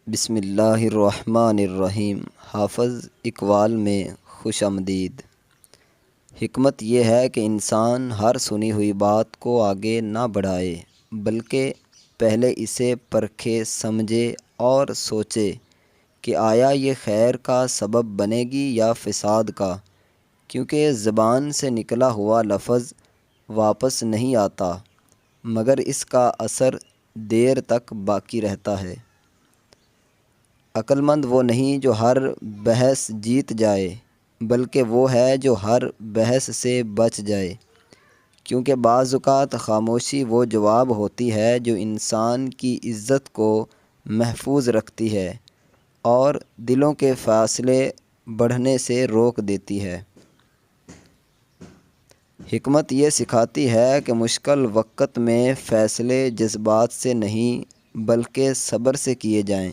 بسم اللہ الرحمن الرحیم۔ حافظ اقبال میں خوش آمدید۔ حکمت یہ ہے کہ انسان ہر سنی ہوئی بات کو آگے نہ بڑھائے بلکہ پہلے اسے پرکھے، سمجھے اور سوچے کہ آیا یہ خیر کا سبب بنے گی یا فساد کا، کیونکہ زبان سے نکلا ہوا لفظ واپس نہیں آتا مگر اس کا اثر دیر تک باقی رہتا ہے۔ عقل مند وہ نہیں جو ہر بحث جیت جائے بلکہ وہ ہے جو ہر بحث سے بچ جائے، کیونکہ بعض اوقات خاموشی وہ جواب ہوتی ہے جو انسان کی عزت کو محفوظ رکھتی ہے اور دلوں کے فاصلے بڑھنے سے روک دیتی ہے۔ حکمت یہ سکھاتی ہے کہ مشکل وقت میں فیصلے جذبات سے نہیں بلکہ صبر سے کیے جائیں،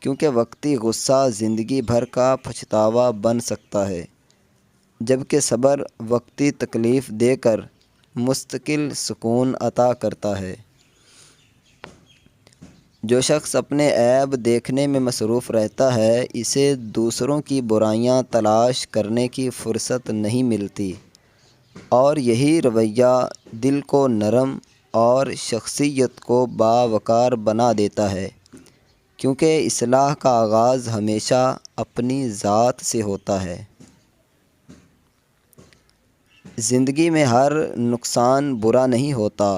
کیونکہ وقتی غصہ زندگی بھر کا پچھتاوا بن سکتا ہے، جبکہ صبر وقتی تکلیف دے کر مستقل سکون عطا کرتا ہے۔ جو شخص اپنے عیب دیکھنے میں مصروف رہتا ہے، اسے دوسروں کی برائیاں تلاش کرنے کی فرصت نہیں ملتی، اور یہی رویہ دل کو نرم اور شخصیت کو باوقار بنا دیتا ہے، کیونکہ اصلاح کا آغاز ہمیشہ اپنی ذات سے ہوتا ہے۔ زندگی میں ہر نقصان برا نہیں ہوتا،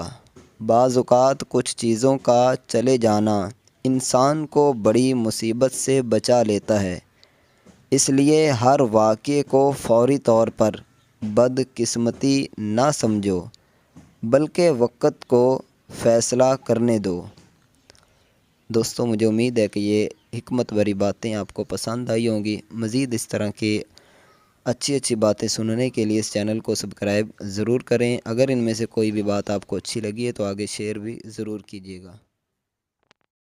بعض اوقات کچھ چیزوں کا چلے جانا انسان کو بڑی مصیبت سے بچا لیتا ہے۔ اس لیے ہر واقعے کو فوری طور پر بدقسمتی نہ سمجھو بلکہ وقت کو فیصلہ کرنے دو۔ دوستو، مجھے امید ہے کہ یہ حکمت بھری باتیں آپ کو پسند آئی ہوں گی۔ مزید اس طرح کی اچھی باتیں سننے کے لیے اس چینل کو سبسکرائب ضرور کریں۔ اگر ان میں سے کوئی بھی بات آپ کو اچھی لگی ہے تو آگے شیئر بھی ضرور کیجیے گا۔